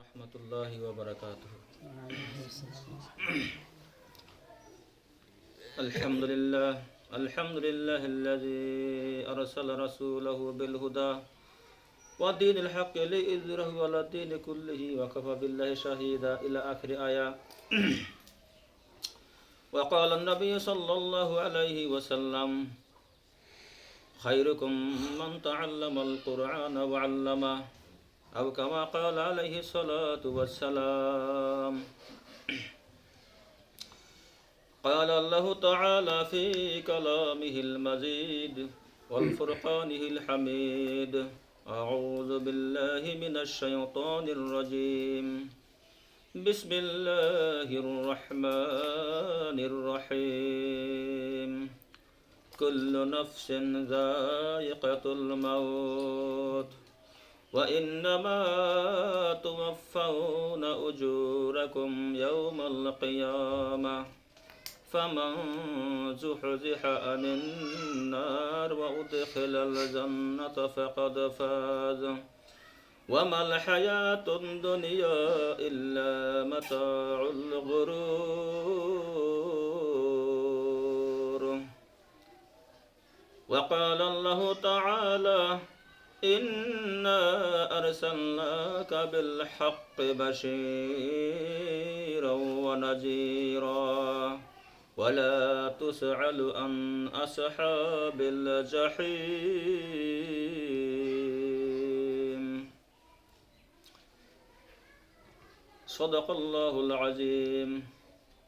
warahmatullahi wabarakatuh. Alhamdulillahilladzi arsala rasulahu bil huda wa dinil haqqi liyudhhirahu 'ala dini kullihi wa kafa billahi shahida ila akhir ayat. Wa qala an-nabiy sallallahu alaihi wasallam khairukum man ta'allama al-Qur'ana wa 'allama aw kama qala alaihi salatu wassalam. قال الله تعالى في كلامه المجيد والفرقانه الحميد أعوذ بالله من الشيطان الرجيم بسم الله الرحمن الرحيم كل نفس ذائقة الموت وإنما توفون أجوركم يوم القيامة فمن زحزح عن النار وأدخل الجنة فقد فاز وما الحياة الدنيا إلا متاع الغرور. وقال الله تعالى إنا أرسلناك بالحق بشيرا ونذيرا ولا تسأل عن أصحاب الجحيم. صدق الله العظيم.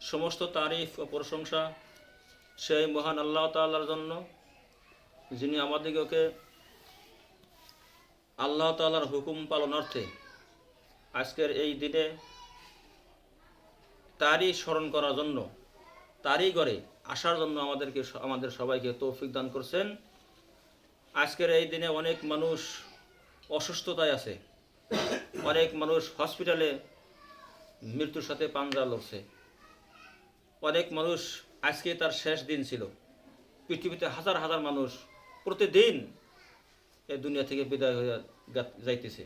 সমস্ত তারিফ ও প্রশংসা সেই মহান আল্লাহ তাআলার জন্য, যিনি আমাদিগকে আল্লাহ তাআলার হুকুম পালনার্থে আজকের এই দিনে তারই স্মরণ করার জন্য, তারই ঘরে আসার জন্য আমাদের সবাইকে তৌফিক দান করছেন। আজকের এই দিনে অনেক মানুষ অসুস্থতায় আছে, অনেক মানুষ হসপিটালে মৃত্যুর সাথে পাঞ্জা লড়ছে, অনেক মানুষ আজকে তার শেষ দিন ছিল। পৃথিবীতে হাজার হাজার মানুষ প্রতিদিন এই দুনিয়া থেকে বিদায় হয়ে যাইতেছে।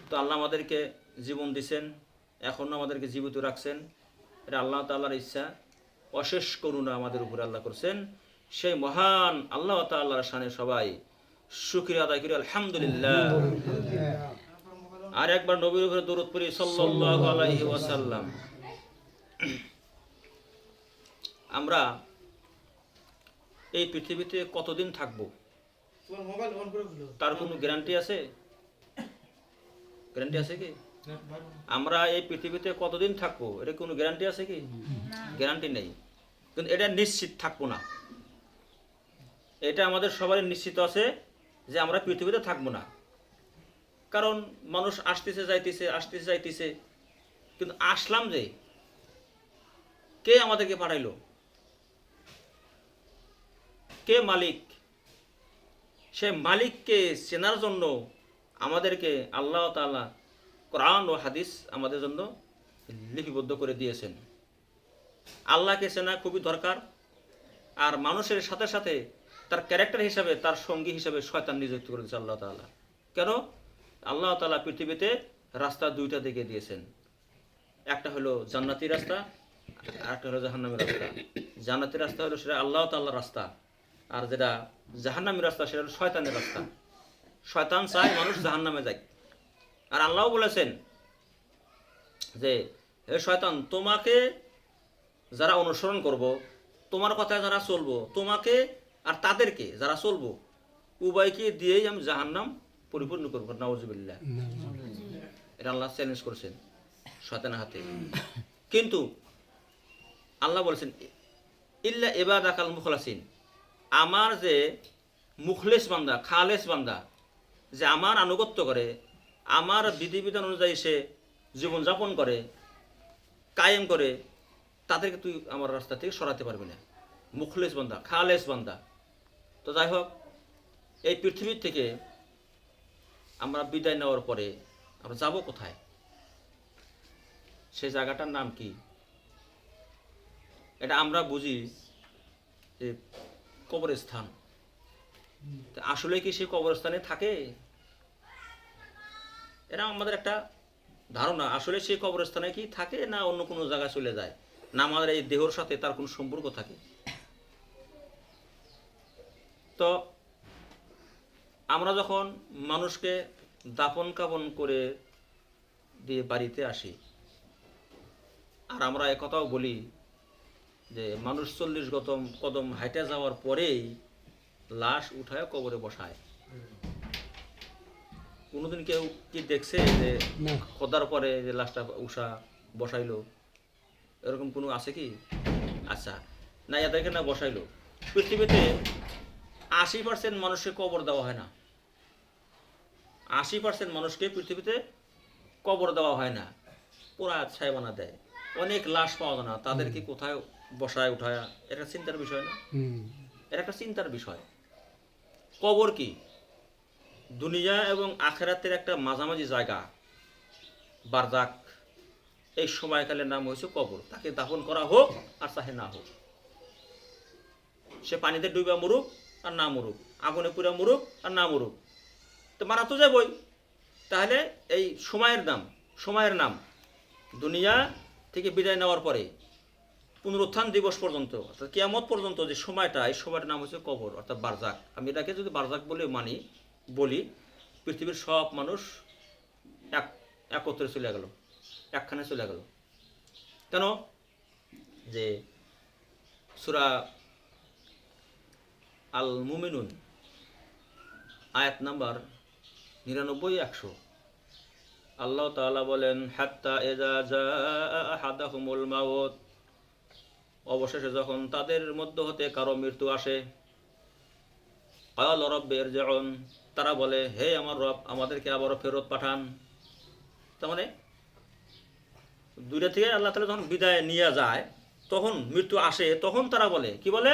তো আল্লাহ আমাদেরকে জীবন দিছেন, এখনও আমাদেরকে জীবিত রাখছেন। এটা আল্লাহ তাআলার ইচ্ছা, অশেষ করুণা আমাদের উপরে আল্লাহ করছেন। সেই মহান আল্লাহ তাআলার শানে সবাই শুকরিয়া আদায় করি, আলহামদুলিল্লাহ। আর একবার নবীর উপরে দরুদ পড়ি সাল্লাল্লাহু আলাইহি ওয়াসাল্লাম। আমরা এই পৃথিবীতে কতদিন থাকবো তার কোনো গ্যারান্টি আছে? গ্যারান্টি আছে কি? আমরা এই পৃথিবীতে কতদিন থাকবো এটা কোনো গ্যারান্টি আছে কি? গ্যারান্টি নেই। কিন্তু এটা নিশ্চিত থাকবো না, এটা আমাদের সবারই নিশ্চিত আছে যে আমরা পৃথিবীতে থাকবো না। কারণ মানুষ আসতেছে যাইতেছে, কিন্তু আসলাম যে, কে আমাদেরকে পাঠাইলো? কে মালিক? সে মালিককে চেনার জন্য আমাদেরকে আল্লাহ তাআলা কোরআন ও হাদিস আমাদের জন্য লিপিবদ্ধ করে দিয়েছেন। আল্লাহকে চেনা খুবই দরকার। আর মানুষের সাথে সাথে তার ক্যারেক্টার হিসাবে, তার সঙ্গী হিসাবে শয়তান নিযুক্ত করে দিয়েছে আল্লাহ তাআলা। কেন? আল্লাহ তাআলা পৃথিবীতে রাস্তা দুইটা দিকে দিয়েছেন, একটা হলো জান্নাতি রাস্তা, আর একটা হলো জাহান্নামের রাস্তা। জান্নাতি রাস্তা হলো সেটা আল্লাহ তাআলার রাস্তা, আর যেটা জাহান্নামী রাস্তা সেটা হলো শয়তানের রাস্তা। শয়তান চায় মানুষ জাহান্নামে যায়। আর আল্লাহ বলেছেন যে, হে শয়তান, তোমাকে যারা অনুসরণ করব, তোমার কথায় যারা চলবো, তোমাকে আর তাদেরকে যারা চলবো, উভয়কে দিয়েই আমি জাহান্নাম পরিপূর্ণ করবো। নাউজুবিল্লাহ। এটা আল্লাহ চ্যালেঞ্জ করেছেন শয়তানের হাতে। কিন্তু আল্লাহ বলেছেন ইল্লা ইবাদাকাল মুখলাসিন, আমার যে মুখলেস বান্দা, খালেস বান্দা, যে আমার আনুগত্য করে, আমার বিধিবিধান অনুযায়ী সে জীবনযাপন করে, কায়েম করে, তাদেরকে তুই আমার রাস্তা থেকে সরাতে পারবি না। মুখলেস বান্দা, খালেস বান্দা। তো যাই হোক, এই পৃথিবীর থেকে আমরা বিদায় নেওয়ার পরে আমরা যাব কোথায়? সেই জায়গাটার নাম কি? এটা আমরা বুঝি যে কবরস্থান। আসলে কি সে কবরস্থানে থাকে? এটা আমাদের একটা ধারণা আসলে সে কবরস্থানে কি থাকে না অন্য কোনো জায়গায় চলে যায়, না আমাদের এই দেহর সাথে তার কোনো সম্পর্ক থাকে। তো আমরা যখন মানুষকে দাফন কাফন করে দিয়ে বাড়িতে আসি, আর আমরা একথাও বলি যে মানুষ 40 কদম হাইটে যাওয়ার পরেই লাশ উঠায় কবরে বসায়। কোনোদিন কেউ কি দেখছে যে খোদার পরে যে লাশটা বসাইলো, এরকম কোনো আছে কি? আচ্ছা, না এদেরকে না বসাইলো। পৃথিবীতে 80% মানুষকে কবর দেওয়া হয় না। 80% মানুষকে পৃথিবীতে কবর দেওয়া হয় না, পুরা ছাইবানা দেয়। অনেক লাশ পাওয়া যায় না, তাদেরকে কোথায় বসায় উঠায়, এটা চিন্তার বিষয় না? এটা একটা চিন্তার বিষয়। কবর কি? দুনিয়া এবং আখেরাতের একটা মাঝামাঝি জায়গা, বারজাক। এই সময়কালের নাম হয়েছে কবর। তাকে দাফন করা হোক আর চাহে না হোক, সে পানিতে ডুবা মরুক আর না মরুক, আগুনে পুরা মরুক আর না মরুক, তো মারা তো যাবই। তাহলে এই সময়ের নাম দুনিয়া থেকে বিদায় নেওয়ার পরে পুনরুত্থান দিবস পর্যন্ত, অর্থাৎ কিয়ামত পর্যন্ত যে সময়টা, এই সময়টার নাম হচ্ছে কবর, অর্থাৎ বারজাক। আমি এটাকে যদি বারজাক বলে বলি, পৃথিবীর সব মানুষ একত্রে চলে গেল, একখানে চলে গেল। কেন? যে সূরা আল মুমিনুন আয়াত নাম্বার 99-100, আল্লাহ তাআলা বলেন, হাত্তা ইযা জাআ আহাদাহুমুল মাউত, অবশেষে যখন তাদের মধ্য হতে কারো মৃত্যু আসে, ক্বালা রাব্বি ইরজিউন, তারা বলে, হে আমার রব, আমাদেরকে আবারও ফেরত পাঠান। তার মানে দুনিয়া থেকে আল্লাহ তাআলা যখন বিদায় নিয়ে যায়, তখন মৃত্যু আসে, তখন তারা বলে, কি বলে?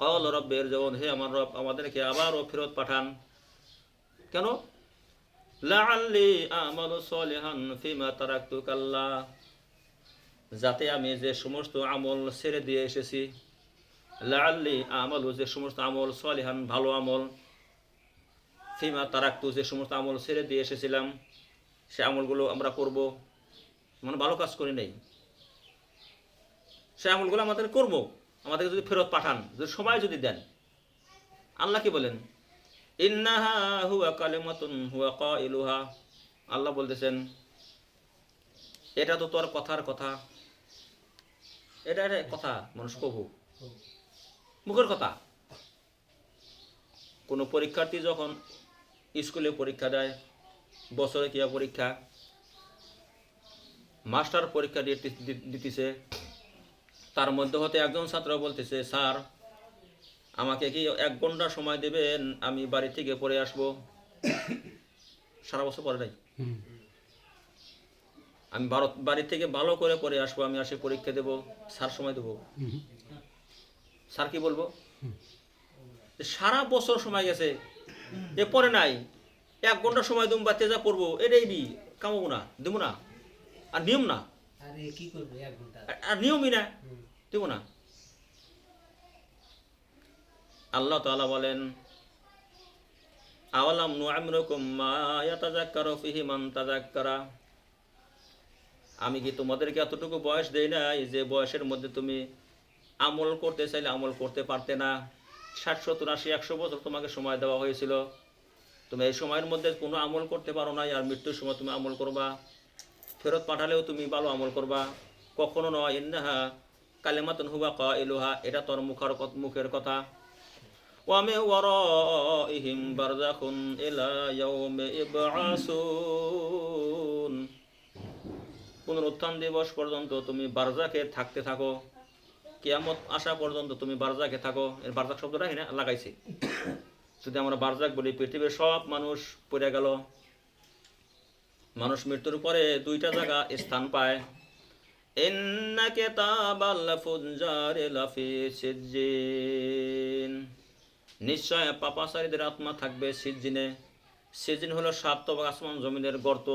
ক্বালা রাব্বি ইরজিউন, হে আমার রব, আমাদেরকে আবারও ফেরত পাঠান। কেন? লাআল্লি আমালু সলিহান ফিমা তারাকতু, কাল্লা, যাতে আমি যে সমস্ত আমল ছেড়ে দিয়ে এসেছি, লাআল্লি আমালু, যে সমস্ত আমল, সলিহান, ভালো আমল, ফিমা তারাকতু, যে সমস্ত আমল ছেড়ে দিয়ে এসেছিলাম, সে আমলগুলো আমরা করব। মানে ভালো কাজ করি নেই, সে আমলগুলো আমাদের করব, আমাদেরকে যদি ফেরত পাঠান, যদি সময় যদি দেন। আল্লাহ কি বলেন? ইন্নাহা হুয়া কালিমাতুন হুয়া কাইলুহা, আল্লাহ বলতেছেন, এটা তো তোর কথার কথা, এটা কথা, মানুষ কবু মুখের কথা। কোনো পরীক্ষার্থী যখন স্কুলে পরীক্ষা দেয়, বছরে কিয়া পরীক্ষা, মাস্টার পরীক্ষা দিতেছে, তার মধ্যে হতে একজন ছাত্র বলতেছে, স্যার, আমাকে কি 1 ঘন্টা সময় দেবেন, আমি বাড়ি থেকে পড়ে আসবো। সারা বছর পরে নাই, আমি বাড়ি থেকে ভালো করে পড়ে আসবো, আমি আসে পরীক্ষা দেব, স্যার সময় দেবো। স্যার কি বলবো? সারা বছর সময় গেছে, এ পরে নাই, 1 ঘন্টা সময় দুম বা তেজা পড়বো, এটাই কামাবো না, দেবো না। আর নিয়ম না, আর নিয়মই না, দেবো না। আল্লাহ তাআলা বলেন, আওয়ালাম নুআমিরুকুম মা ইয়াতাযাক্কারু ফিহি মান তাযাক্কারা, আমি কি তোমাদেরকে এতটুকু বয়স দেই নাই যে বয়সের মধ্যে তুমি আমল করতে চাইলে আমল করতে পারতে না? 60, 70, 80, 100 বছর তোমাকে সময় দেওয়া হয়েছিল, তুমি এই সময়ের মধ্যে কোনো আমল করতে পারো না, আর মৃত্যুর সময় তুমি আমল করবা, ফেরত পাঠালেও তুমি ভালো আমল করবা, কখনো নয়। ইন্নাহা কালিমাতুন হুয়া কাইলুহা, এটা তোর মুখের কথা। ওয়া মিন ওয়ারাইহিম বারযাখুন ইলা ইয়াউমি ইবআসুন, পুনরুত্থান দিবস পর্যন্ত তুমি বারজাকে থাকতে থাকো, কিয়ামত আসা পর্যন্ত তুমি বারজাকে থাকো। এর বারজাক শব্দটা এখানে লাগাইছে। যদি আমরা বারজাক বলি, পৃথিবীর সব মানুষ পড়ে গেল, মানুষ মৃত্যুর পরে 2টা জায়গা স্থান পায়। ইন্না কিতাবাল ফুজ্জারি লাফি সিজ্জিন, নিশ্চয় পাপাচারীদের আত্মা থাকবে সিজ্জিনে। সিজ্জিন হলো 7 তবাক আসমান জমিনের গর্ত,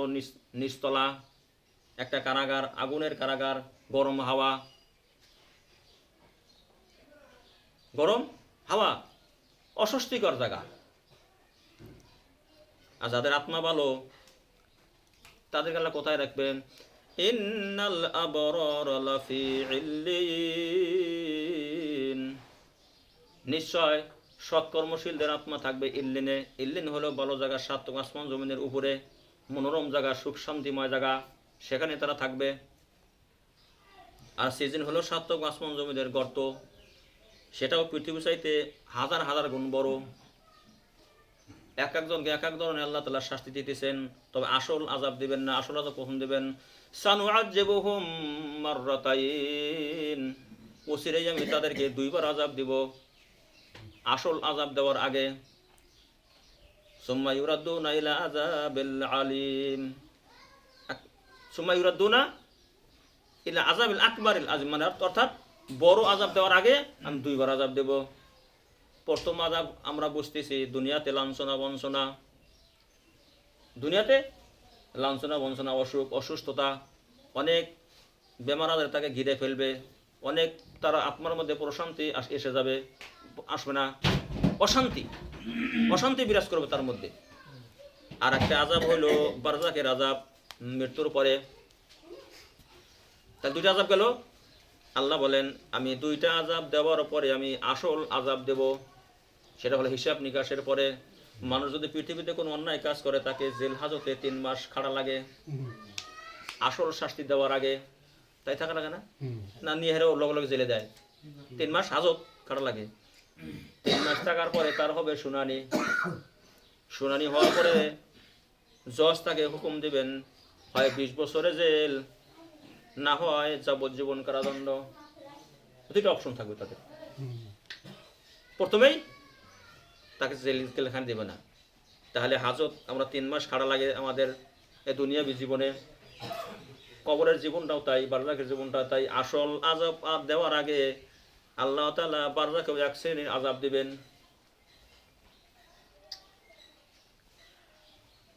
নিচতলা একটা কারাগার, আগুনের কারাগার, গরম হাওয়া, অস্বস্তিকর জায়গা। আর যাদের আত্মা ভালো, তাদেরকে আল্লাহ কোথায় রাখবেন? ইন্নাল আবরার লাফি ইল্লিন, নিশ্চয় সৎকর্মশীলদের আত্মা থাকবে ইল্লিনে। ইল্লিন হলো ভালো জায়গা, সাত আসমান জমিনের উপরে মনোরম জায়গা, সুখ শান্তিময় জায়গা, সেখানে তারা থাকবে। আর সিজন হলো সাত আসমান জমিনের গর্ত, সেটাও পৃথিবী চাইতে হাজার হাজার গুণ বড়। এক একজনকে এক এক ধরনের আল্লাহ তাআলা শাস্তি দিতেছেন, তবে আসল আযাব দিবেন না। আসল আযাব কখন দিবেন? সানুআযিবুহুম মাররাতাইন, অচিরেই আমি তাদেরকে দুইবার আযাব দিব আসল আযাব দেওয়ার আগে। সুম্মা ইউরাদ্দুনা ইলা আযাবিল আলিম, সুম্মা ইউরাদ্দুনা ইলা আযাবিল আকবারিল আযীম, মানে অর্থাৎ বড় আযাব দেওয়ার আগে আমি দুইবার আযাব দেব। প্রথম আযাব আমরা বুঝতেছি দুনিয়াতে লাঞ্ছনা বঞ্চনা, দুনিয়াতে লাঞ্ছনা বঞ্চনা, অসুখ অসুস্থতা, অনেক বেমার আজার তাকে ঘিরে ফেলবে, অনেক তার আত্মার মধ্যে প্রশান্তি এসে যাবে, আসবে না, অশান্তি অশান্তি বিরাজ করবে তার মধ্যে। আর একটা আযাব হইল বারজাকের আযাব, মৃত্যুর পরে। তাহলে দুইটা আযাব গেল। আল্লাহ বলেন আমি দুইটা আযাব দেওয়ার পরে আমি আসল আযাব দেব, সেটা হলো হিসাব নিকাশের পরে। মানুষ যদি পৃথিবীতে কোনো অন্যায় কাজ করে তাকে জেল হাজতে 3 মাস খাড়া লাগে আসল শাস্তি দেওয়ার আগে, তাই থাকা লাগে না? না নিয়ে হেরেও লগে লগে জেলে দেয়, 3 মাস হাজত খাড়া লাগে। 3 মাস থাকার পরে তার হবে শুনানি। শুনানি হওয়ার পরে জজ তাকে হুকুম দিবেন, হয় 20 বছরে জেল, না হয় যাবজ্জীবন কারাদণ্ড। দুইটা অপশন থাকবে তাদের। প্রথমেই তাকে জেলখানে দেবে না। তাহলে হাজত আমরা 3 মাস খাড়া লাগে আমাদের এই দুনিয়াবী জীবনে, কবরের জীবনটাও তাই, বারজাকের জীবনটাও তাই। আসল আযাব দেওয়ার আগে আল্লাহ তাআলা বারজাকেও এক শ্রেণীর আযাব দিবেন।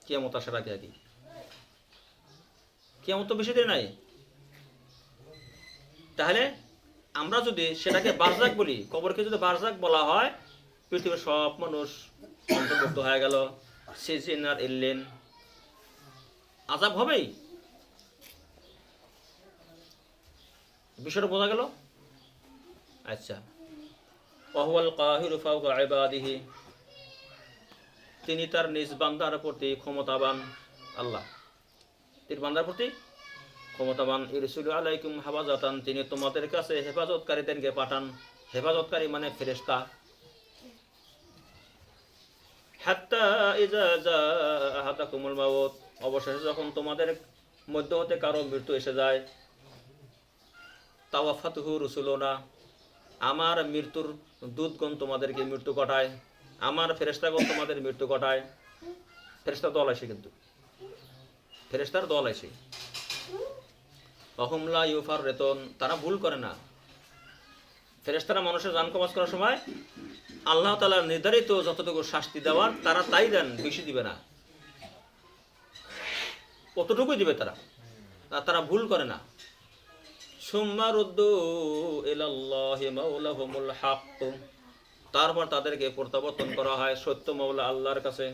কিয়ামত আসার আগে আগে, কিয়ামত তো বেশি দেরি নাই। তাহলে আমরা যদি সেটাকে বারজাক বলি, কবরকে যদি বারজাক বলা হয়, পৃথিবীর সব মানুষ অন্তর্ভুক্ত হয়ে গেল। সিজিন আর ইল্লিন, আযাব হবেই। বিষয়টা বোঝা গেল? আচ্ছা, ওয়াহুয়াল কাহিরু ফাওকা ইবাদিহি, তিনি তার নিজ বান্দার প্রতি ক্ষমতাবান। আল্লাহ তিনি বান্দার প্রতি ক্ষমতাবান। ইরসুলু আলাইকুম হাফাজাতান, তিনি তোমাদের কাছে হেফাজতকারীদেরকে পাঠান। হেফাজতকারী মানে ফেরেশতা। হাত্তা ইজা জা আহাদাকুমুল মাউত, অবশেষে যখন তোমাদের মধ্য হতে কারো মৃত্যু এসে যায়, তাওয়াফাতুহু রুসুলুনা, আমার মৃত্যুর দূতগণ তোমাদেরকে মৃত্যু ঘটায়, আমার ফেরেশতাগণ তোমাদের মৃত্যু ঘটায়। ফেরেশতার দল আসে, কিন্তু ফেরেশতার দল আসে। ওয়াহুম লা ইউফাররিতুন, তারা ভুল করে না। ফেরেশতারা মানুষের জান কবজ করার সময় আল্লাহ তাআলার নির্ধারিত যতটুকু শাস্তি দেওয়ার তারা তাই দেন, বেশি দিবে না, কতটুকুই দিবে তারা, তারা ভুল করে না। সুম্মা রুদ্দু ইলাল্লাহি মাওলাহুমুল হক, তারপর তাদেরকে প্রত্যাবর্তন করা হয় সত্য মাওলা আল্লাহর কাছে,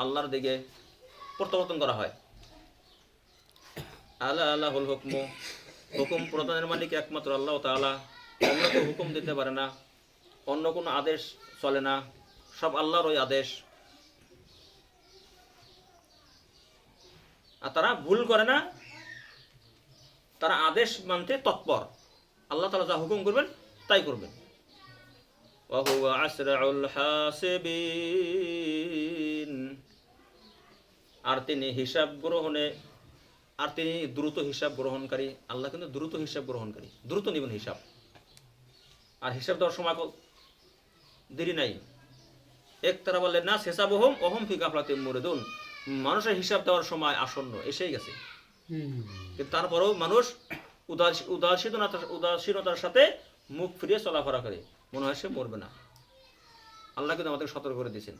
আল্লাহর দিকে প্রত্যাবর্তন করা হয়। আলা আলাহুল হুকমু, হুকুম প্রদানের মালিক একমাত্র আল্লাহ তাআলা। অন্য কেউ হুকুম দিতে পারে না, অন্য কোনো আদেশ চলে না, সব আল্লাহর ওই আদেশ। আর তারা ভুল করে না, তারা আদেশ মানতে তৎপর। আল্লাহ তাআলা যা হুকুম করবেন তাই করবেন। ওয়া হুয়া আসরাউল হাসিবিন, আর তিনি হিসাব গ্রহণে, আর তিনি দ্রুত হিসাব গ্রহণকারী। আল্লাহ কিন্তু দ্রুত হিসাব গ্রহণকারী, দ্রুত নেবেন হিসাব। আর হিসাব দেওয়ার সময় দেরি নাই। এক তারা বললেন না হিসাবুহুম ওহুম ফি গাফলাতিন মুরিদুন, মানুষের হিসাব দেওয়ার সময় আসন্ন এসেই গেছে, কিন্তু তারপরেও মানুষ উদাসীনতার সাথে মুখ ফিরিয়ে চলাফেরা করে, মনে হয় সে মরবে না। আল্লাহ কিন্তু আমাদের সতর্ক করে দিয়েছেন।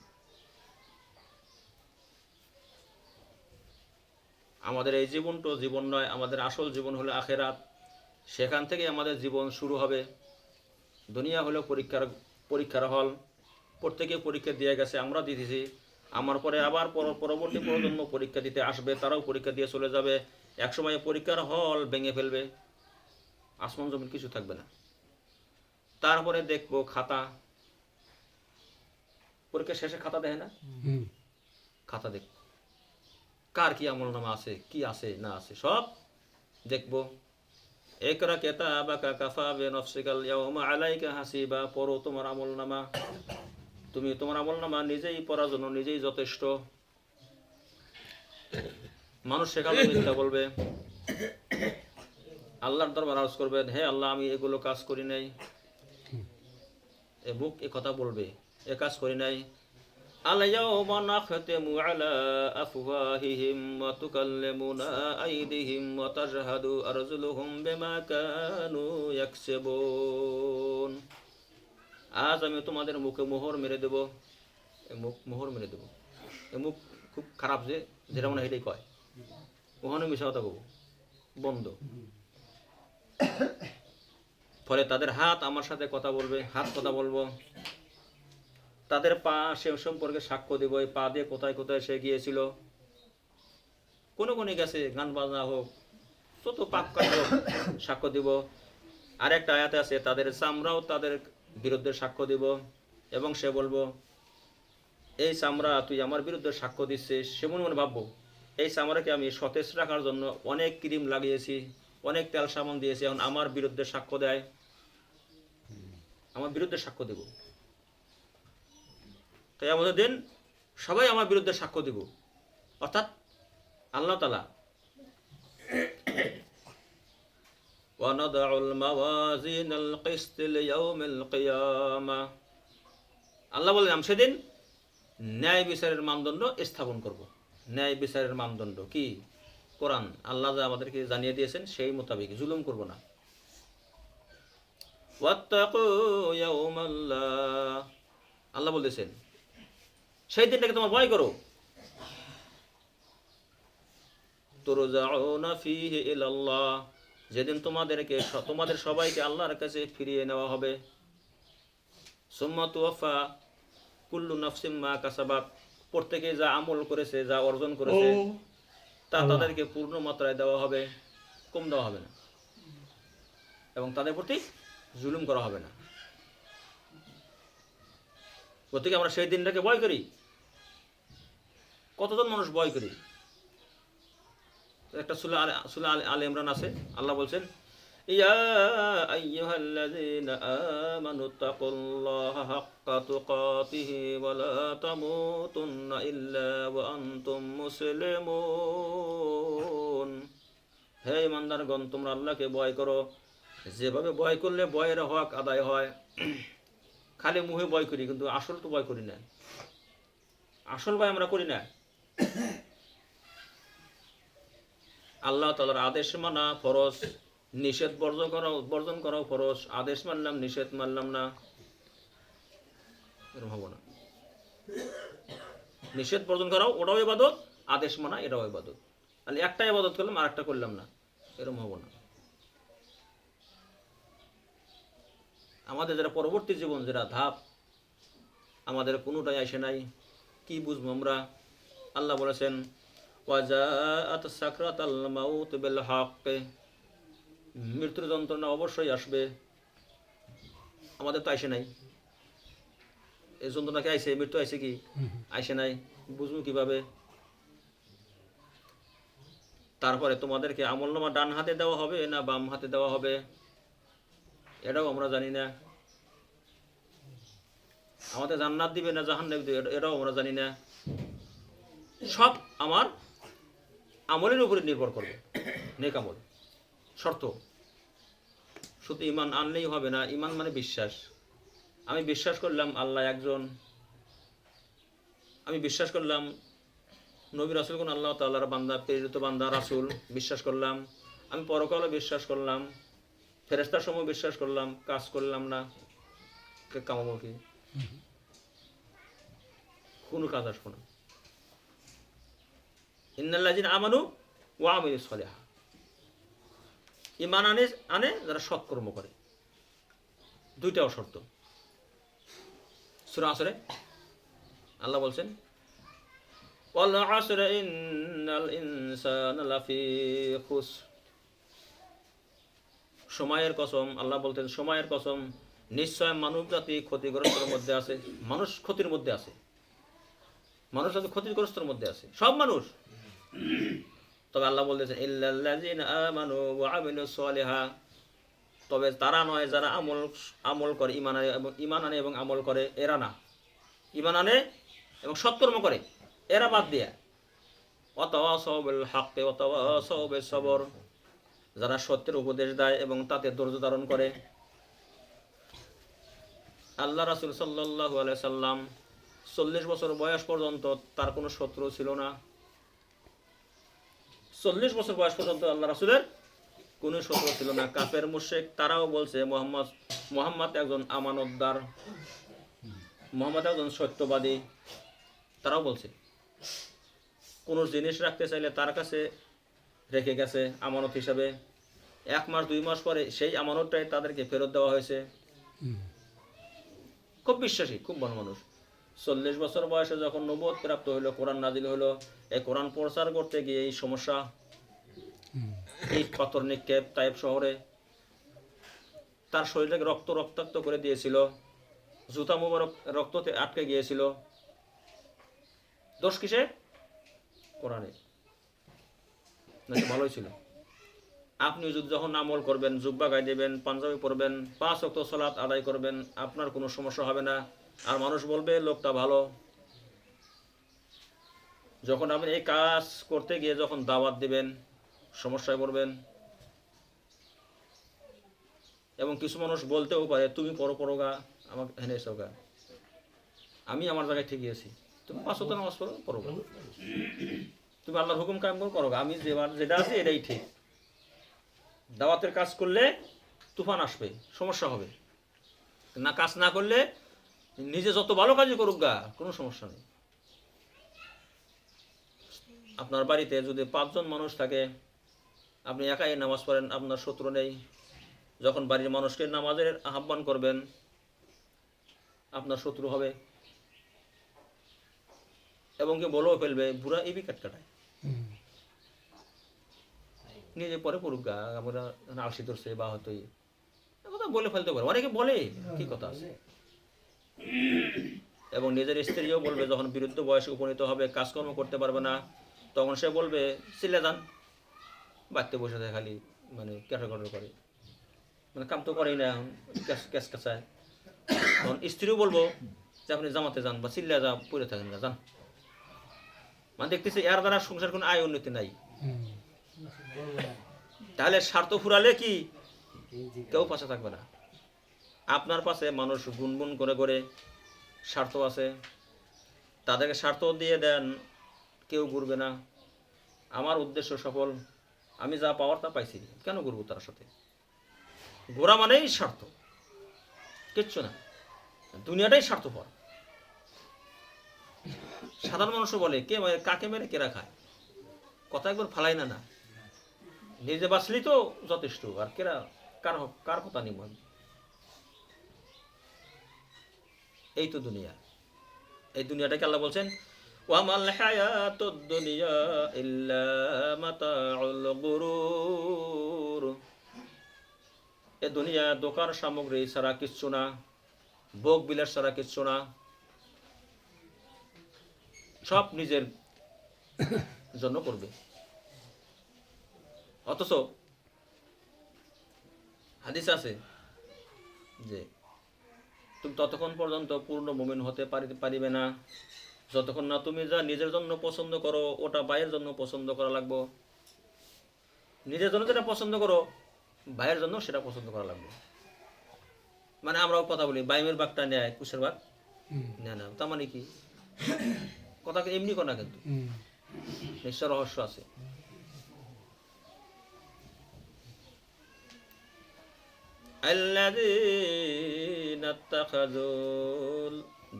আমাদের এই জীবনটা জীবন নয়, আমাদের আসল জীবন হলো আখেরাত। সেখান থেকে আমাদের জীবন শুরু হবে। দুনিয়া হলো পরীক্ষার হল, প্রত্যেকে পরীক্ষা দিয়ে গেছে, আমরা দিতেছি। আমার পরে আবার পরবর্তী প্রজন্ম পরীক্ষা দিতে আসবে, তারাও পরীক্ষা দিয়ে চলে যাবে। একসময় পরীক্ষার হল ভেঙে ফেলবে, আসমান জমিন কিছু থাকবে না। তারপরে দেখবো খাতা, পরীক্ষা শেষে খাতা দেখে না, খাতা দেখব কার কি আমল নামা আছে, কি আছে না আছে সব দেখবো। একরা কিতাবাকা কাফা বিনাফসিকাল ইয়াউমা আলাইকা হাসিবা, পড়ো তোমার আমল নামা, তুমি তোমার আমল নামা নিজেই পড়ার জন্য নিজেই যথেষ্ট। মানুষ সেখানে মিথ্যা বলবে, আল্লাহর দরবার আরজ করবে, হে আল্লাহ আমি এগুলো কাজ করি নাই, এ বুক এ কথা বলবে, এ কাজ করি নাই। আল-ইয়াওমা নাখতিমু আলা আফওয়াহিহিম ওয়া তুকাল্লিমুনা আইদিহিম ওয়া তাশহাদু আরজুলুহুম বিমা কানু ইয়াকসিবুন, আজ আমি তোমাদের মুখে মোহর মেরে দেব, মুখ মোহর মেরে দেব। এ মুখ খুব খারাপ, যে যেটা মনে হয় এটাই কয়, ওখানে মিশা কথা কব বন্ধ। ফলে তাদের হাত আমার সাথে কথা বলবে, হাত কথা বলবো। তাদের পা সে সম্পর্কে সাক্ষ্য দিব, এই পা দিয়ে কোথায় কোথায় সে গিয়েছিল, কোনো কোনে গেছে, গান বাজনা হোক, যত পাপ কাজ হোক, সাক্ষ্য দিব। আর একটা আয়াতে আছে, তাদের চামড়াও তাদের বিরুদ্ধে সাক্ষ্য দিব, এবং সে বলবো, এই চামড়া তুই আমার বিরুদ্ধে সাক্ষ্য দিচ্ছিস। সে মনে মনে ভাববো, এই চামড়াকে আমি সতেজ রাখার জন্য অনেক ক্রিম লাগিয়েছি, অনেক তেল সাবান দিয়েছি, এখন আমার বিরুদ্ধে সাক্ষ্য দেয়, আমার বিরুদ্ধে সাক্ষ্য দেব। তাই আমাদের দিন সবাই আমার বিরুদ্ধে সাক্ষ্য দিব, অর্থাৎ আল্লাহ তাআলা ওয়ানাদাউল মাওয়াজিনাল কিসত লিয়াউমিল কিয়ামা, আল্লাহ বলেন আমি সেদিন ন্যায় বিচারের মানদণ্ড স্থাপন করব। ন্যায় বিচারের মানদণ্ড কি? কোরআন, আল্লাহ যা আমাদেরকে জানিয়ে দিয়েছেন সেই মোতাবেক, জুলুম করব না। ওয়াত্তাকু ইয়াউমাল্লাহ, আল্লাহ বলেছেন সেই দিনটাকে তোমার ভয় করো। তুরজাউনা ফীহি ইলাল্লাহ, যেদিন তোমাদের সবাইকে আল্লাহর কাছে ফিরিয়ে নেওয়া হবে। সুম্মা তুওয়াফা কুল্লু নাফসিম মা কাসাবাত, প্রত্যেকে যা আমল করেছে, যা অর্জন করেছে, তা তাদেরকে পূর্ণ মাত্রায় দেওয়া হবে, কম দেওয়া হবে না, এবং তাদের প্রতি জুলুম করা হবে না। প্রত্যেকে আমরা সেই দিনটাকে ভয় করি। কতজন মানুষ ভয় করি? একটা সূরা আলে ইমরান আছে, আল্লাহ বলছেন, ইয়া আইয়ুহাল্লাযীনা আমানু তাকুল্লাহা হাক্কা তুকাতিহি ওয়া লা তামুতুন্না ইল্লা ওয়া আনতুম মুসলিমুন, হে ঈমানদারগণ তোমরা আল্লাহকে ভয় করো, যেভাবে ভয় করলে ভয়ের হক আদায় হয়। খালি মুখে ভয় করি, কিন্তু আসল তো ভয় করি না, আসল ভয় আমরা করি না। আল্লাহ তাআলার আদেশ মানা ফরজ, নিষেধ বর্জন করাও ফরজ। আদেশ মানলাম, নিষেধ মানলাম না, এরকম হবো না। নিষেধ বর্জন করাও ওটাও ইবাদত, আদেশ মানা এটাও ইবাদত। তাহলে একটা ইবাদত করলাম আর একটা করলাম না, এরকম হবো না। আমাদের যারা পরবর্তী জীবন, যারা ধাপ, আমাদের কোনোটাই আসে নাই, কি বুঝবো আমরা? আল্লাহ বলেছেন, ওয়াজাআত সাকরাতুল মাউত বিল হক, মৃত্যুর যন্ত্রণা অবশ্যই আসবে। আমাদের তো আসে নাই, এই যন্ত্রণা কি আইছে? মৃত্যু আইছে কি? আসে নাই, বুঝবো কিভাবে? তারপরে তোমাদেরকে আমলনামা ডান হাতে দেওয়া হবে না বাম হাতে দেওয়া হবে, এটাও আমরা জানি না। আমাদের জান্নাত দিবে না জাহান্নাম দিবে, এটাও আমরা জানি না। সব আমার আমলের উপরে নির্ভর করবে, নেক আমল। শর্ত, শুধু ঈমান আনলেই হবে না। ঈমান মানে বিশ্বাস। আমি বিশ্বাস করলাম আল্লাহ একজন, আমি বিশ্বাস করলাম নবী রাসূল কোন আল্লাহ তাআলার বান্দা, প্রেরিত বান্দা রাসূল, বিশ্বাস করলাম। আমি পরকালে বিশ্বাস করলাম, ফেরেশতার সময় বিশ্বাস করলাম, কাজ করলাম না, কামাবো কি? কোনো কাজ আসবো না। ইন্নাল্লাযিনা আমানু ওয়া আমিলুস সালিহাত, ঈমান আনে যারা সৎকর্ম করে। দুইটাও শর্ত। সূরা আসরে আল্লাহ বলছেন, ওয়াল আসর ইন্নাল ইনসানা লাফি খুসর। সময়ের কসম, আল্লাহ বলতেন সময়ের কসম, নিশ্চয় মানব জাতি ক্ষতিগ্রস্তের মধ্যে আছে। মানুষ ক্ষতির মধ্যে আছে, মানুষ জাতি ক্ষতিগ্রস্তের মধ্যে আছে, সব মানুষ। তবে আল্লাহ বলতেছেন ইল্লাল্লাযিনা আমানু ওয়া আমিলুস সলিহাত, তবে তারা নয় যারা আমল করে, ঈমান আনে এবং আমল করে, এরা না। ঈমান আনে এবং সৎকর্ম করে, এরা বাদ দিয়া। ওয়াতাওয়াসাউ বিল হাক্কি ওয়াতাওয়াসাউ বিস সবর, যারা সত্যের উপদেশ দেয় এবং তাতে ধৈর্য ধারণ করে। আল্লাহ রাসূল সাল্লাল্লাহু আলাইহি সাল্লাম 40 বছর বয়স পর্যন্ত তার কোনো শত্রু ছিল না। 40 বছর বয়স পর্যন্ত আল্লাহ রাসূলের কোনো শত্রু ছিল না। কাফের মুশরিক তারাও বলছে মুহাম্মদ একজন আমানতদার, মুহাম্মদ একজন সত্যবাদী। তারাও বলছে কোনো জিনিস রাখতে চাইলে তার কাছে রেখে গেছে আমানত হিসাবে। 1 মাস 2 মাস পরে সেই আমানতটাই তাদেরকে ফেরত দেওয়া হয়েছে। খুব বিশ্বাসী, খুব ভালো মানুষ। 40 বছর বয়সে যখন নবুয়ত প্রাপ্ত হইলো, কোরআন নাজিল হইলো, এই কোরআন প্রচার করতে গিয়ে এই সমস্যা, এই পাথর নিক্ষেপ তাইফ শহরে, তার শরীরটাকে রক্তাক্ত করে দিয়েছিল, জুতা মুবারক রক্ততে আটকে গিয়েছিল। দোষ কিসে? কোরআনে। ভালোই ছিল। আপনি যদি যখন আমল করবেন, জুব্বা গায়ে দেবেন, পাঞ্জাবি পরবেন, 5 ওয়াক্ত সালাত আদায় করবেন, আপনার কোনো সমস্যা হবে না। আর মানুষ বলবে লোকটা ভালো। যখন আপনি এই কাজ করতে গিয়ে যখন দাওয়াত দিবেন, সমস্যায় পড়বেন। এবং কিছু মানুষ বলতেও পারে তুমি পরোগা, আমাকে হেনে এসোগা, আমি আমার জায়গায় ঠিকই আছি, তুমি 5 ওয়াক্ত নামাজ পড়োগা, তুমি আল্লাহর হুকুম কায়েম করোগা, আমি যেটা আছে এটাই ঠিক। দাওয়াতের কাজ করলে তুফান আসবে, সমস্যা হবে। না, কাজ না করলে নিজে যত ভালো কাজই করুক গা, কোনো সমস্যা নেই। আপনার বাড়িতে যদি 5 জন মানুষ থাকে, আপনি একাই নামাজ পড়েন, আপনার শত্রু নেই। যখন বাড়ির মানুষকে নামাজের আহ্বান করবেন, আপনার শত্রু হবে এবং কি বলেও ফেলবে বুড়া এবি কাটকাটায়, নিজে পরে পড়ুক গা, আমরা আলসি ধরছে বা হয়তো কথা বলে ফেলতে পারে, অনেকে বলে, কি কথা আছে। এবং নিজের স্ত্রীও বলবে, যখন বিরুদ্ধ বয়সে উপনীত হবে, কাজকর্ম করতে পারবে না, তখন সে বলবে চিল্লে যান, বাড়িতে বসে থাকে খালি, মানে ক্যাটার করে, মানে কাম তো করেই না, এখন ক্যাশ কাছায়। তখন স্ত্রীও বলবো যে আপনি জামাতে যান বা চিল্লা যা পড়ে থাকেন না, যান। মানে দেখতেছি এর দ্বারা সংসার কোনো আয় উন্নতি নাই। তাহলে স্বার্থ ফুরালে কি কেউ পাশে থাকবে না। আপনার পাশে মানুষ গুনগুন করে করে স্বার্থ আছে, তাদেরকে স্বার্থ দিয়ে দেন, কেউ ঘুরবে না। আমার উদ্দেশ্য সফল, আমি যা পাওয়ার তা পাইছি, কেন ঘুরবো তার সাথে? ঘোরা মানেই স্বার্থ, কিচ্ছু না, দুনিয়াটাই স্বার্থপর। সাধারণ মানুষও বলে কে কাকে মেরে কেরা খায়, কথা একবার ফালাই না, না নিজে বাঁচলি তো যথেষ্ট, আর কেরা কার কথা নিব। এই তো দুনিয়া, এই দুনিয়াটাকে আল্লাহ বলছেন ওয়ামাল হায়াতুদ দুনিয়া ইল্লা মাতাউল গুরুর। এই দুনিয়া দোকান সামগ্রী ছাড়া কিচ্ছু না, ভোগ বিলাস ছাড়া কিচ্ছু না, সব নিজের জন্য করবে। অথচ হাদিস আছে যে তুমি ততক্ষণ পর্যন্ত পূর্ণ মুমিন হতে পারিবে না যতক্ষণ না তুমি যা নিজের জন্য পছন্দ করো ওটা ভাইয়ের জন্য পছন্দ করা লাগবে। নিজের জন্য যেটা পছন্দ করো ভাইয়ের জন্য সেটা পছন্দ করা লাগবে। মানে আমরাও কথা বলি বাইমের বাঘটা নেয় কুশের বাঘ নেয় না, তার মানে কি কথা এমনি কর না, কিন্তু নিশ্চয় রহস্য আছে। الذين اتخذوا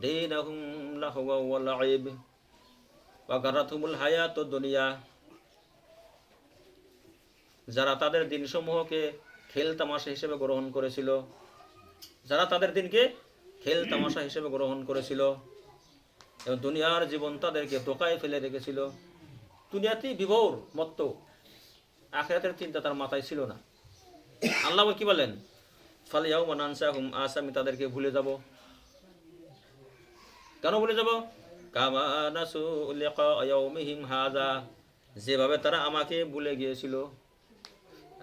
دينهم لهوا ولعب وغرتهم الحياة الدنيا, যারা তাদের দিনসমূহকে খেল তামাশা হিসেবে গ্রহণ করেছিল, যারা তাদের দিনকে খেল তামাশা হিসেবে গ্রহণ করেছিল এবং দুনিয়ার জীবন তাদেরকে ধোকায় ফেলে রেখেছিল। দুনিয়াতেই বিভোর মত্ত, আখিরাতের চিন্তা তার মাথায় ছিল না। আল্লাহ কি বলেন, ফালিয়াউমা নানসাহুম, আজ আমি তাদেরকে ভুলে যাব। কেন ভুলে যাব? কামা নাসু লিকা ইয়াউমিহিম হাযা, যেভাবে তারা আমাকে ভুলে গিয়েছিল।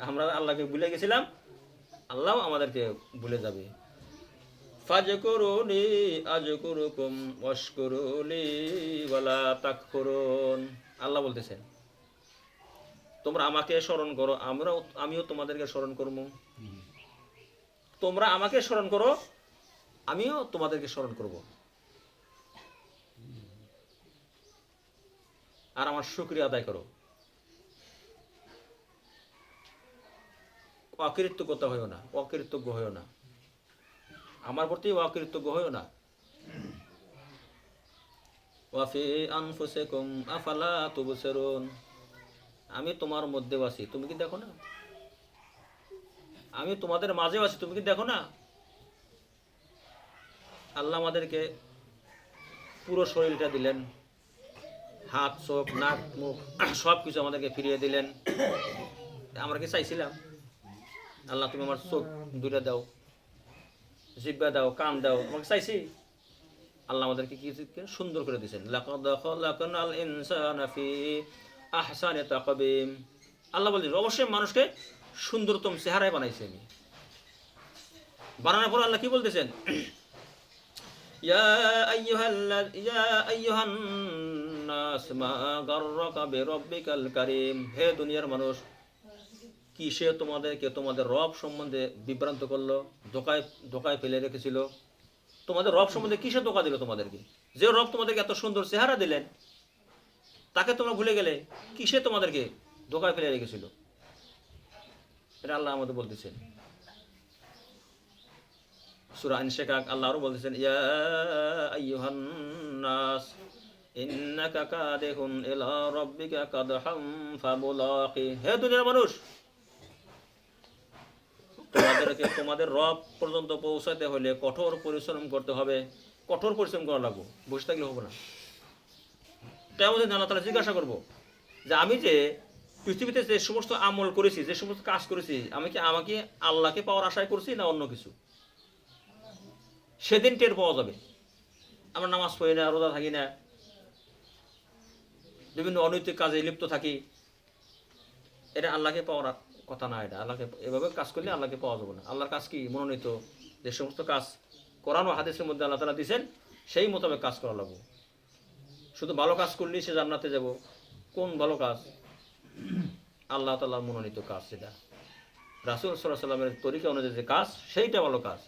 আমরা আল্লাহকে ভুলে গেছিলাম, আল্লাহ আমাদেরকে ভুলে যাবে। ফাজকুরুনি আজকুরুকুম ওয়াশকুরুলি ওয়ালা তাকফুরুন। আল্লাহ বলতেছেন, তোমরা আমাকে স্মরণ করো, আমিও তোমাদেরকে স্মরণ করব। তোমরা আমাকে স্মরণ করো, আমিও তোমাদেরকে স্মরণ করব। আর আমার শুকরিয়া আদায় করো। অকৃতজ্ঞতা হইও না, অকৃতজ্ঞ হইও না, আমার প্রতি অকৃতজ্ঞ হইও না। ওয়াফি আনফুসিকুম আফালা তুবসিরুন, আমি তোমার মধ্যে আছি, তুমি কি দেখো না? আমি তোমাদের মাঝে আছি, তুমি কি দেখো না? আল্লাহ আমাদেরকে পুরো শরীরটা দিলেন, হাত, চোখ, নাক, মুখ সব কিছু আমাদেরকে ফিরিয়ে দিলেন। আমরা কি চাইছিলাম? আল্লাহ তুমি আমার চোখ দুইটা দাও, জিহ্বা দাও, কান দাও, আমাকে চাইছি? আল্লাহ আমাদেরকে কি সুন্দর করে দিয়েছেন। লাকাদ খালাকনাল ইনসানা ফি আহসানি তাকবীম। আল্লাহ বলেন অবশ্যই মানুষকে সুন্দরতম চেহারায় বানাইছি আমি। বানানোর পর আল্লাহ কি বলতেছেন, ইয়া আইয়ুহান নাস মা গাররাকা বিরাব্বিকাল কারীম, হে দুনিয়ার মানুষ, কিসে তোমাদেরকে তোমাদের রব সম্বন্ধে বিভ্রান্ত করলো, ধোকায় ফেলে রেখেছিল? তোমাদের রব সম্বন্ধে কিসে ধোকা দিল তোমাদেরকে? যে রব তোমাদেরকে এত সুন্দর চেহারা দিলেন, তাকে তোমরা ভুলে গেলে, কিসে তোমাদেরকে ধোকায় ফেলে রেখেছিল? এটা আল্লাহ আমাদের বলতেছেন। সূরা আন-শিকাক আল্লাহ আরো বলতেছেন, ইয়া আইয়ুহান নাস ইন্নাকা কাদিহুন ইলা রাব্বিকা কাদহাম ফামুলাকি, হে দুনিয়ার মানুষ, তোমাদেরকে তোমাদের রব পর্যন্ত পৌঁছাতে হলে কঠোর পরিশ্রম করতে হবে। কঠোর পরিশ্রম করা লাগবে, বসে থাকলে হবে না। তেমন আল্লাহ তাআলা জিজ্ঞাসা করবো যে আমি যে পৃথিবীতে যে সমস্ত আমল করেছি, যে সমস্ত কাজ করেছি, আমাকে আল্লাহকে পাওয়ার আশায় করছি না অন্য কিছু? সেদিন টের পাওয়া যাবে। আমরা নামাজ পড়ি না, রোজা থাকি না, বিভিন্ন অনৈতিক কাজে লিপ্ত থাকি, এটা আল্লাহকে পাওয়ার কথা না। এটা আল্লাহকে এভাবে কাজ করলে আল্লাহকে পাওয়া যাবে না। আল্লাহর কাজ কি? মনোনীত যে সমস্ত কাজ কোরআন ও হাদিসের মধ্যে আল্লাহ তাআলা দিয়েছেন, সেই মোতাবেক কাজ করা লাগবে। শুধু ভালো কাজ করলেই সে জান্নাতে যাব, কোন ভালো কাজ? আল্লাহ তাআলার মনোনীত কাজ, সেটা রাসূল সাল্লাল্লাহু আলাইহি ওয়াসাল্লামের তরিকা অনুযায়ী যে কাজ, সেইটা ভালো কাজ।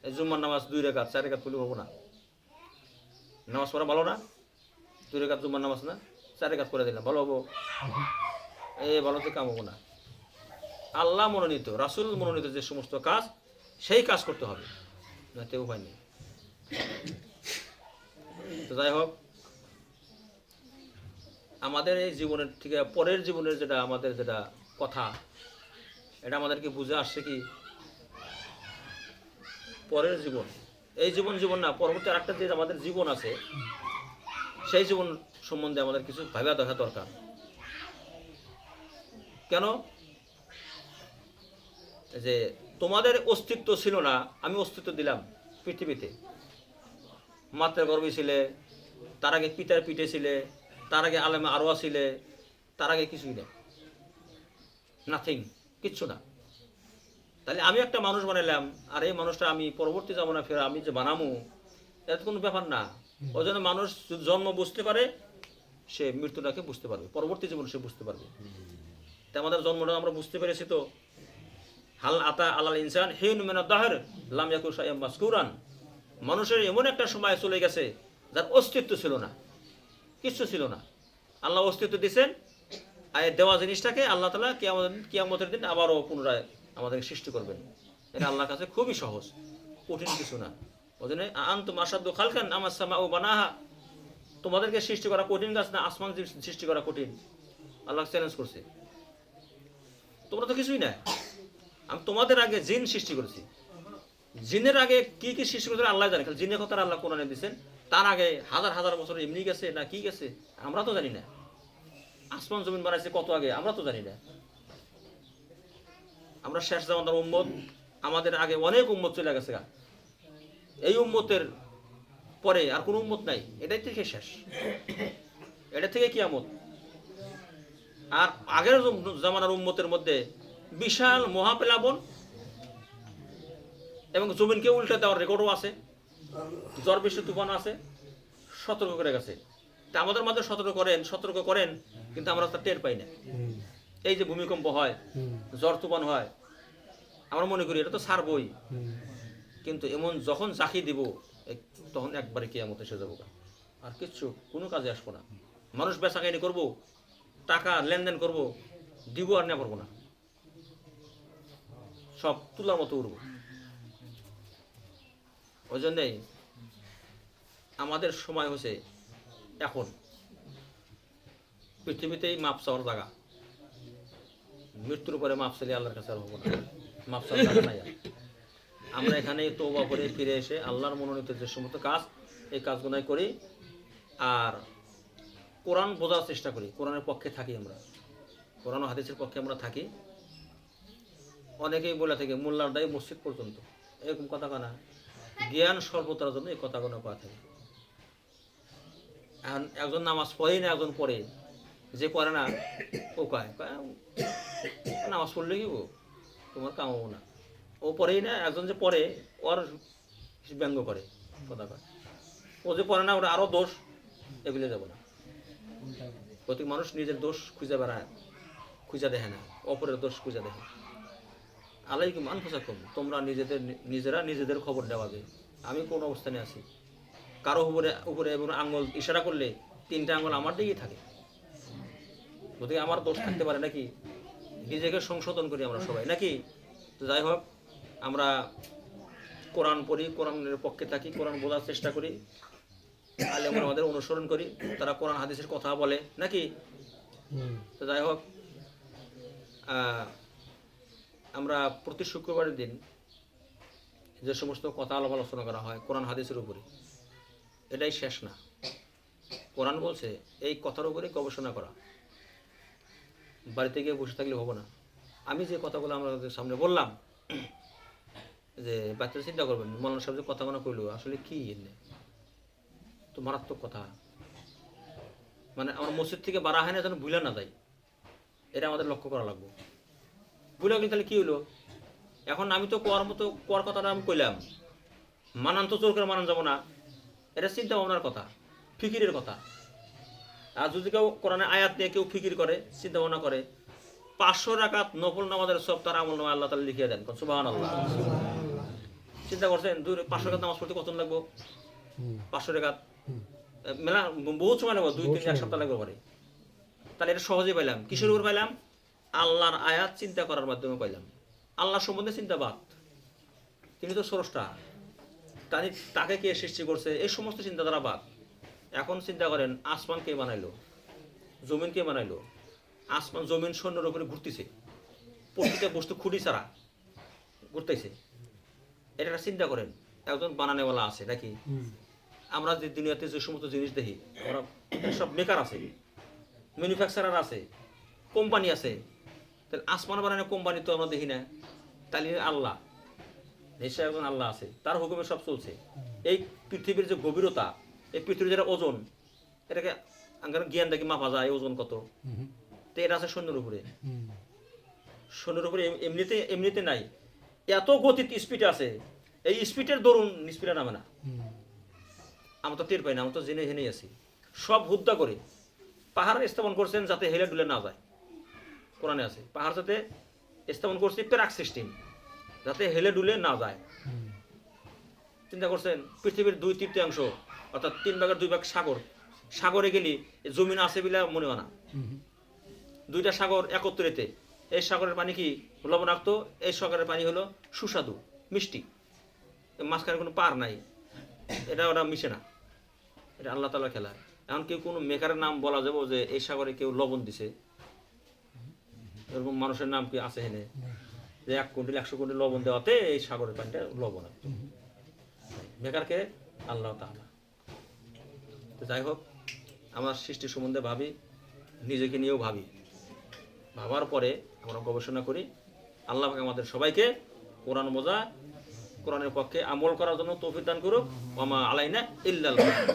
এই জুম্মার নামাজ 2 রাকাত 4 রাকাত পড়লে হবে না। নামাজ পড়া ভালো না? 2 রাকাত জুম্মার নামাজ না, 4 রাকাত করে দিলাম, ভালো হবো? ভালোতে কাম হবো না। আল্লাহ মনোনীত, রাসূল মনোনীত যে সমস্ত কাজ, সেই কাজ করতে হবে, না তে উপায় নেই। তো যাই হোক, আমাদের এই জীবনের থেকে পরের জীবনের যেটা আমাদের যেটা কথা, এটা আমাদেরকে বুঝে আসছে কি, পরের জীবন, এই জীবন না, পরবর্তী আরেকটা যে আমাদের জীবন আছে, সেই জীবন সম্বন্ধে আমাদের কিছু ভাবা দেখা দরকার। কেন? যে তোমাদের অস্তিত্ব ছিল না, আমি অস্তিত্ব দিলাম পৃথিবীতে। মাতৃ গর্ভে ছিলে, তার আগে পিতার পিঠে ছিলে, তার আগে আলেমে আরোয়া ছিলে, তার আগে কিছুই না, নাথিং, কিচ্ছু না। তাহলে আমি একটা মানুষ বানাইলাম, আর এই মানুষটা আমি পরবর্তী যাবো না, ফের আমি যে বানামো, এটা কোনো ব্যাপার না। ওই জন্য মানুষ জন্ম বুঝতে পারে, সে মৃত্যুটাকে বুঝতে পারবে, পরবর্তী জীবন সে বুঝতে পারবে। তাই আমাদের জন্মটা আমরা বুঝতে পেরেছি তো। হাল আতা আলাল ইনসান হিন মিনাদ দাহর লাম ইয়াকুন শাইআন মাযকুরান, মানুষের এমন একটা সময় চলে গেছে যার অস্তিত্ব ছিল না, কিচ্ছু ছিল না। আল্লাহ অস্তিত্ব দিয়েছেন, আর দেওয়া জিনিসটাকে আল্লাহ তাআলা কিয়ামতের দিন আবারও পুনরায় আমাদেরকে সৃষ্টি করবেন। এটা আল্লাহর কাছে খুবই সহজ, কঠিন কিছু না। ওই জন্য আনতুম আশাদ্দু খালকান আম আস-সামাউ বানাহা, তোমাদেরকে সৃষ্টি করা কঠিন কাজ না, আসমান সৃষ্টি করা কঠিন? আল্লাহ চ্যালেঞ্জ করছে। তোমরা তো কিছুই না, আমি তোমাদের আগে জিন সৃষ্টি করেছি। জিনের আগে কি কি সৃষ্টি করেছে আল্লাহ জানে, খালি জিনের কথা আল্লাহ কোরআনে দিয়েছেন। তার আগে হাজার হাজার বছর এমনি গেছে না কি গেছে আমরা তো জানি না। আসমান জমিন বানাইছে কত আগে আমরা তো জানি না। আমরা শেষ জামানার উম্মত, আমাদের আগে অনেক উম্মত চলে গেছে। এই উম্মতের পরে আর কোনো উম্মত নাই, এটাই থেকে শেষ, এটা থেকে কিয়ামত। আর আগের জামানার উম্মতের মধ্যে বিশাল মহাপ্লাবন এবং জমিনকে উল্টে দেওয়ার রেকর্ডও আছে, ঝড় বৃষ্টি তুফান আছে, সতর্ক করে গেছে। তা আমাদের মাঝে সতর্ক করেন কিন্তু আমরা তা টের পাই না। এই যে ভূমিকম্প হয়, ঝড় তুফান হয়, আমরা মনে করি এটা তো ছাড়বই, কিন্তু এমন যখন জাকি দিব তখন একবারে কিয়ামত এসে যাবো, আর কিচ্ছু কোনো কাজে আসবো না। মানুষ বেচাকেনি করবো, টাকা লেনদেন করব, দিব আর নেওয়া পারবো না, সব তুলার মতো উঠবো। ওই জন্যেই আমাদের সময় হয়েছে এখন পৃথিবীতেই মাপ চাওয়ার জায়গা। মৃত্যুর পরে মাপ চাইলে আল্লাহর কাছে আর হবো না, মাপ চাওয়ার জায়গা নাই। আমরা এখানে তওবা করে ফিরে এসে আল্লাহর মনোনীত যে সমস্ত কাজ, এই কাজগুলোই করি আর কোরআন বোঝার চেষ্টা করি, কোরআনের পক্ষে থাকি আমরা, কোরআন ও হাদিসের পক্ষে আমরা থাকি। অনেকেই বলে থাকে মোল্লার দায়ী মসজিদ পর্যন্ত, এরকম কথা কানা জ্ঞান সর্বতার জন্য এই কথাগুলো করা থাকে। এখন একজন নামাজ পড়েই না, একজন পড়ে, যে পড়ে না ও কয় নামাজ পড়লে কি তোমার কামাবো না, ও পড়েই না। একজন যে পড়ে ওর ব্যঙ্গ করে, কথা কয় ও যে পড়ে না ওরা আরও দোষ, এগুলো যাব না। প্রতি মানুষ নিজের দোষ খুঁজে বেড়ায়, খুঁজে দেখে না, অপরের দোষ খুঁজে দেখে। আলাইকুম আনফুসাকুম, তোমরা নিজেরা নিজেদের খবর দেওয়া যায়। আমি কোন অবস্থানে আছি, কারো উপরে এবং আঙুল ইশারা করলে 3টে আঙুল আমার দিকেই থাকে, গতিকে আমার দোষ থাকতে পারে নাকি? নিজেকে সংশোধন করি আমরা সবাই নাকি? তো যাই হোক, আমরা কোরআন পড়ি, কোরআনের পক্ষে থাকি, কোরআন বোঝার চেষ্টা করি, আলেমরা আমাদের অনুসরণ করি, তারা কোরআন হাদিসের কথা বলে নাকি? তো যাই হোক, আমরা প্রতি শুক্রবারের দিন যে সমস্ত কথা আলোচনা করা হয় কোরআন হাদিসের উপরে, এটাই শেষ না। কোরআন বলছে এই কথার উপরে গবেষণা করা, বাড়িতে গিয়ে বসে থাকলে হবে না। আমি যে কথাগুলো আমাদের সামনে বললাম, যে বাচ্চারা চিন্তা করবেন মৌলানা সাহেব যে কথাগুলো কইল আসলে কি, তো মারাত্মক কথা। মানে আমার মসজিদ থেকে বাড়া হয় না যেন ভুলে না যায়, এটা আমাদের লক্ষ্য করা লাগবে। ভুলে গেলে তাহলে কি হলো? এখন আমি তো কোয়ার কথাটা আমি কইলাম, মানান তো জোর করে মানান যাবো না, এটা চিন্তা ভাবনার কথা, ফিকিরের কথা। আর যদি কেউ কোরআনে আয়াত নিয়ে কেউ ফিকির করে, চিন্তা ভাবনা করে, 500 রাকাত নফল নামাজের সব তার আমল নামা আল্লাহ তাআলা লিখিয়ে দেন। সুবহানাল্লাহ। চিন্তা করছেন 500 রাকাত নামাজ পড়তে কত লাগবে? 500 রাকাত মেলা বহুত সময় লাগবে, 2-3 সপ্তাহ লাগবে পারে। তাহলে এটা সহজে পাইলাম, কিসের উপর পাইলাম? আল্লাহর আয়াত চিন্তা করার মাধ্যমে পাইলাম। আল্লাহ সম্বন্ধে চিন্তাবাদ, তিনি তো স্রষ্টা, তাকে কে সৃষ্টি করছে, এই সমস্ত চিন্তাধারা বাদ। এখন চিন্তা করেন আসমান কে বানাইলো, জমিন কে বানাইলো? আসমান জমিন শূন্যের উপরে ঘুরতেছে, প্রতিটা বস্তু খুঁটি ছাড়া ঘুরতেছে। এটা চিন্তা করেন, একজন বানানেওয়ালা আছে নাকি? আমরা যে দুনিয়াতে যে সমস্ত জিনিস দেখি, আমরা সব মেকার আছে, ম্যানুফ্যাকচারার আছে, কোম্পানি আছে। তাহলে আসমান বানানোর কোম্পানি তো আমরা দেখি না, তাহলে আল্লাহ নিশ্চয় একজন আল্লাহ আছে, তার হুকুমে সব চলছে। এই পৃথিবীর যে গভীরতা, এই পৃথিবীর যেটা ওজন, এটাকে জ্ঞান দেখি মাপা যায় ওজন কত। তো এটা আছে শূন্যের উপরে, শূন্যের উপরে এমনিতে নাই, এত গতিতে স্পিডে আছে। এই স্পিডের দরুন স্পিডে নামে না, আমরা তো টের পাই না, আমরা তো জেনে হেনেই আছি। সব হুদ্দা করে পাহাড় স্থাপন করছেন যাতে হেলে ডুলে না যায়। কোরআনে আছে পাহাড় যাতে স্থাপন করছি প্যারাক সিস্টেম, যাতে হেলে ডুলে না যায়। চিন্তা করছেন পৃথিবীর 2/3 অর্থাৎ 3/2 সাগর, সাগরে গেলি জমিন আছে বলে মনে হয় না। 2টা সাগর একত্রিতে, এই সাগরের পানি কি লবণাক্ত, এই সাগরের পানি হলো সুস্বাদু মিষ্টি, মাঝখানে কোনো পার নাই, এটা ওরা মিশে না, এটা আল্লাহ তাআলার খেলা। এখন কেউ কোনো মেকারের নাম বলা যাবো যে এই সাগরে কেউ লবণ দিছে? এরকম মানুষের নাম কি আছে হেনে যে 1 কুইন্টাল 100 কুইন্টাল লবণ দেওয়াতে এই সাগরের পানিটা লবণ? মেকারকে আল্লাহ তাআলা। তো যাই হোক, আমার সৃষ্টি সম্বন্ধে ভাবি, নিজেকে নিয়েও ভাবি, ভাবার পরে আমরা গবেষণা করি। আল্লাহ পাক আমাদের সবাইকে কোরআন বোঝা, কোরআনের পক্ষে আমল করার জন্য তৌফিক দান করুক। ওয়া মা আলাইনা ইল্লাল বালাগ।